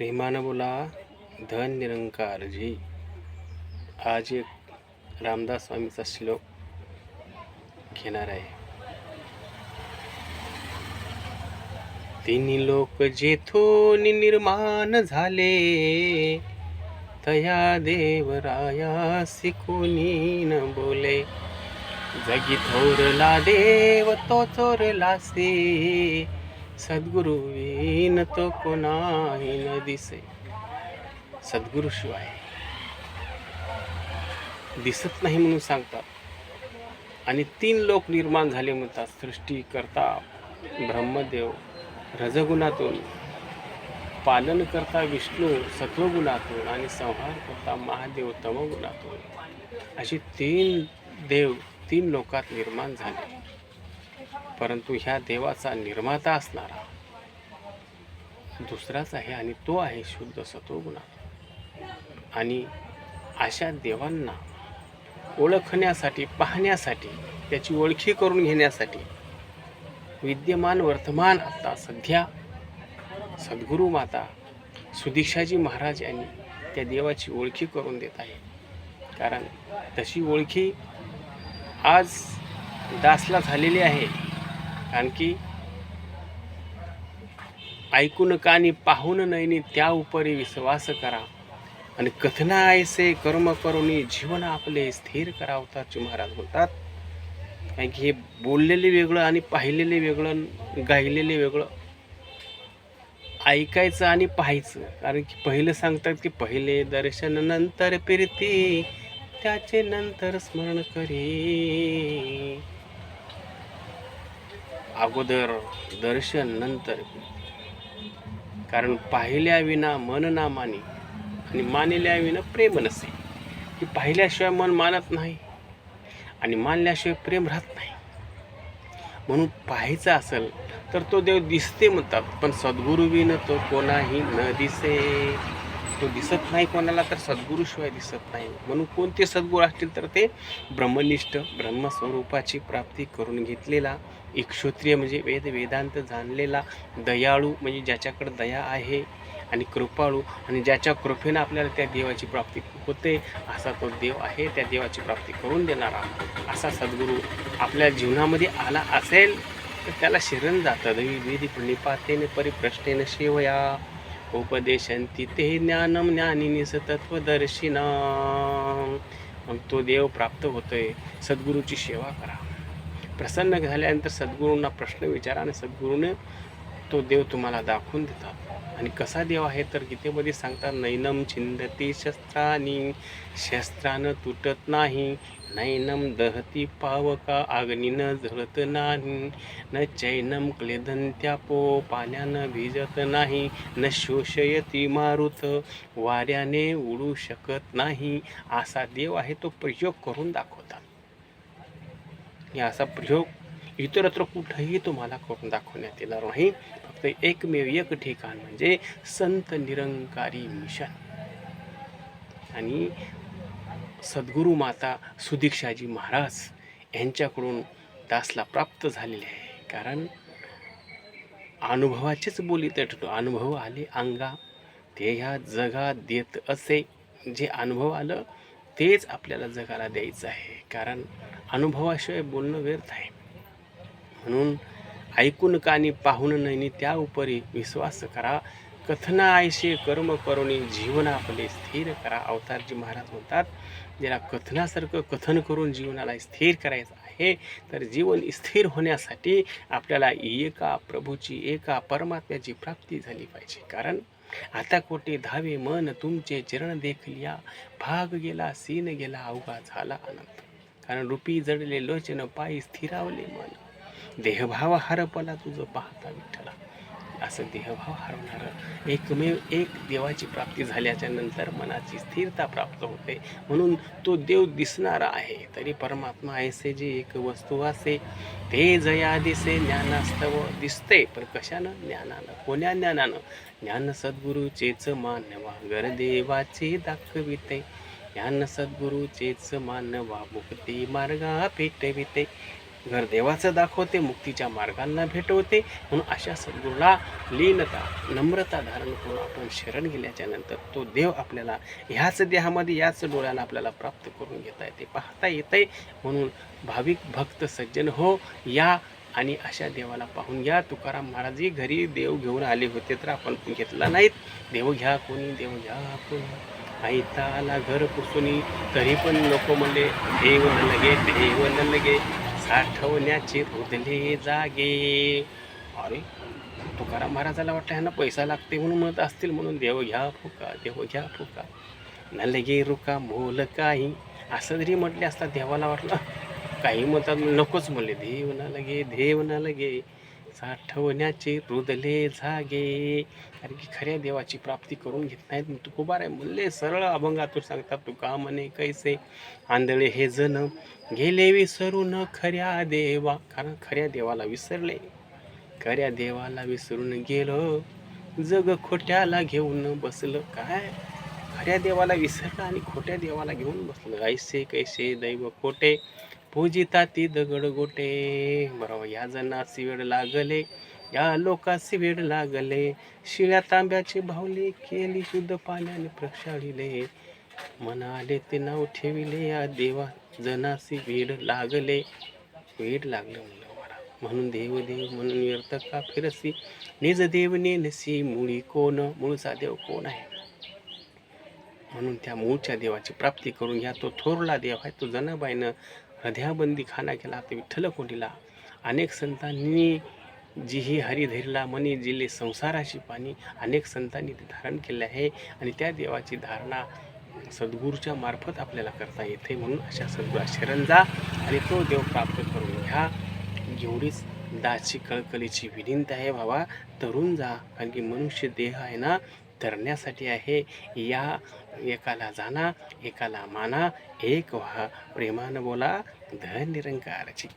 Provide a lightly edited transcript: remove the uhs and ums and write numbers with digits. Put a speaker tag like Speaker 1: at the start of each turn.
Speaker 1: प्रेमानं बोला. धन निरंकार जी. आज एक रामदास स्वामीचा श्लोक घेणार आहे. तिन्ही लोक जेथून निर्माण झाले, तया देवरायासी कोणी न बोले. जगी थोरला देव तो चोरलासे, सद्गुरु विन तो कोणाही न दिसे. सद्गुरु शिवाय दिसत नाही म्हणून सांगतात. आणि 3 लोक निर्माण झाले म्हणतात. सृष्टीकर्ता ब्रह्मदेव रजगुणातून, पालन करता विष्णू सत्वगुणातून आणि संहार करता महादेव तमगुणातून. अशी 3 देव 3 लोकात निर्माण झाले. परंतु ह्या देवाचा निर्माता असणारा दुसराच आहे, आणि तो आहे शुद्ध सत्वगुणात. आणि अशा देवांना ओळखण्यासाठी, पाहण्यासाठी, त्याची ओळखी करून घेण्यासाठी विद्यमान वर्तमान आता सध्या सद्गुरू माता सुदीक्षाजी महाराज यांनी त्या देवाची ओळखी करून देत आहे. कारण तशी ओळखी आज दासला झालेली आहे. आणखी ऐकून कानी पाहून नयनी त्या उपरी विश्वास करा, आणि कथना ऐसे कर्म करुणी जीवन आपले स्थिर करा. अवतारजी महाराज बोलतात. कारण की हे बोललेले वेगळं आणि पाहिलेले वेगळं, गायलेले वेगळं, ऐकायचं आणि पाहायचं. कारण की पहिलं सांगतात की पहिले दर्शन नंतर प्रीती, त्याचे नंतर स्मरण करी. अगोदर दर्शन नंतर, कारण पाहिल्या विना मन ना मानी, आणि मानल्या विना प्रेम नसे. की पाहिल्याशिवाय मन मानत नाही आणि मानल्याशिवाय प्रेम राहत नाही. म्हणून पाहायचं असेल तर तो देव दिसते म्हणतात, पण सद्गुरू विन तो कोणाही न दिसे. तो दिसत नाही कोणाला, तर सद्गुरूशिवाय दिसत नाही. म्हणून कोणते सद्गुरू असतील तर ते ब्रह्मनिष्ठ, ब्रह्मस्वरूपाची प्राप्ती करून घेतलेला, क्षत्रिय म्हणजे वेदांत जाणलेला, दयाळू म्हणजे ज्याच्याकडे दया आहे, आणि कृपाळू आणि ज्याच्या कृपेनं आपल्याला त्या देवाची प्राप्ती होते, असा तो देव आहे. त्या देवाची प्राप्ती करून देणारा असा सद्गुरू आपल्या जीवनामध्ये आला असेल तर त्याला शरण जातं. विधी प्रणिपातेने परिप्रश्नेन सेवया, उपदेशंती ते ज्ञानम ज्ञानिनी सतत्वदर्शिना. मग तो देव प्राप्त होतोय. सद्गुरूची सेवा करा. प्रसन्न झाल्यानंतर सद्गुरूंना प्रश्न विचारा, आणि सद्गुरूने तो देव तुम्हाला दाखवून देतात. आणि कसा देव आहे तर गीतेमध्ये सांगतात, नैनम छिंदती शस्त्रानी, शस्त्रानं तुटत नाही. नैनम दहती पावका, अग्नीनं जळत नाही. न चैनम क्लेदंत्यापो, पाण्यानं भिजत नाही. न शोषयती मारुत, वाऱ्याने उडू शकत नाही. असा देव आहे. तो प्रयोग करून दाखवतात. असा प्रयोग इतरत्र कुठेही तुम्हाला करून दाखवण्यात येणार नाही. फक्त एकमेव एक ठिकाण म्हणजे संत निरंकारी मिशन. आणि सद्गुरू माता सुदीक्षाजी महाराज यांच्याकडून दासला प्राप्त झालेले आहे. कारण अनुभवाचेच बोलीत अनुभव आले अंगा, ते ह्या जगात देत असे. जे अनुभव आलं तेच आपल्याला जगाला द्यायचं आहे. कारण अनुभवाशिवाय बोलणं व्यर्थ आहे. म्हणून ऐकून कानी पाहून नयनी त्या उपरी विश्वास करा. कथना ऐसे कर्म करुणी जीवन आपले स्थिर करा. अवतारजी महाराज म्हणतात, ज्याला कथनासारखं कथन करून जीवनाला स्थिर करायचं आहे, तर जीवन स्थिर होण्यासाठी आपल्याला एका प्रभूची, एका परमात्म्याची प्राप्ती झाली पाहिजे. कारण आता कोटे धावे मन तुमचे चरण देखलिया, भाग गेला सीन गेला अवघा झाला अनंत. कारण रूपी जडले लोचन पायी स्थिरावले मन, देहभाव हरपला तुझं पाहता विठ्ठला. असं देहभाव हरवणारं एकमेव एक देवाची प्राप्ती झाल्याच्या नंतर मनाची स्थिरता प्राप्त होते. म्हणून तो देव दिसणारा आहे. तरी परमात्मा ऐसे जे एक वस्तू असे, ते जया दिसे ज्ञानास्तव. दिसते पण कशानं? ज्ञानानं. कोण्या ज्ञानानं? ज्ञान सद्गुरूचेच मानवा, गरदेवाचे दाखविते. ज्ञान सद्गुरूचेच मानवा, मुक्ती मार्गा पेटविते. घर देवाचं दाखवते, मुक्तीच्या मार्गांना भेटवते. म्हणून अशा सद्गुरूला लीनता नम्रता धारण करून आपण शरण गेल्याच्या नंतर तो देव आपल्याला ह्याच देहामध्ये याच डोळ्याला आपल्याला प्राप्त करून घेता येते, पाहता येते. म्हणून भाविक भक्त सज्जन हो या आणि अशा देवाला पाहून घ्या. तुकाराम महाराजही घरी देव घेऊन आले होते तर आपण घेतला नाहीत. देव घ्या कोणी, देव घ्या कोणी, आईता आला घर पुसुनी, तरी पण लोक म्हणले देव न लगे, देव न लगे, साठवण्याचे रुदले जागे. अरे तुकाराम महाराजाला वाटतं ह्यांना पैसा लागते म्हणून म्हणत असतील, म्हणून देव घ्या फुका, देव घ्या फुका, न लगे रुका मोल काही, असं जरी म्हटले असता देवाला वाटलं. काही म्हणतात नकोच म्हणले, देव न लगे, देव न लगे, साठवण्याचे रुदले जागे. कारण की खऱ्या देवाची प्राप्ती करून घेत नाहीत. तुकोबार आहे म्हणले, सरळ अभंगातून सांगतात, तुका म्हणे कैसे आंधळे हे जण गेले विसरून खऱ्या देवा. कारण खऱ्या देवाला विसरले, खऱ्या देवाला विसरून गेलो, जग खोट्याला घेऊन बसलं. काय खऱ्या देवाला विसरलं आणि खोट्या देवाला घेऊन बसलं. ऐसे कैसे दैव खोटे, पूजिता ती दगड गोटे. बरोबर, या जनासी वेळ लागले, या लोकासी वेळ लागले, शिळ्या तांब्याची भावली केली शुद्ध पाण्याने प्रक्षाळिले, म्हणाले ते नाव ठेविले या देवा, जनासी वेळ लागले. वेळ लागलं म्हणलं मला, म्हणून देव देव म्हणून व्यर्थ का फिरसी, निज देव नेनसी मुळी कोण. मूळचा देव कोण आहे? म्हणून त्या मूळच्या देवाची प्राप्ती करून घ्या. तो थोरला देव आहे. तो जनाबाईनं हृदयाबंदी खाना केला ते विठ्ठल कोंडीला. अनेक संतांनी जी ही हरी धरला मनी जिले संसाराची पाणी, अनेक संतांनी ते धारण केले आहे. आणि त्या देवाची धारणा सद्गुरूच्या मार्फत आपल्याला करता येते. म्हणून अशा सद्गुरा शरण जा आणि तो देव प्राप्त करून घ्या. एवढीच दाची कळकळीची विनंती आहे बाबा, तरुण जा. कारण की मनुष्य देह आहे ना, तरण्यासाठी आहे. या एकाला जाना, एकाला माना, एक व्हा, प्रेमानं बोला, धन निरंकारची.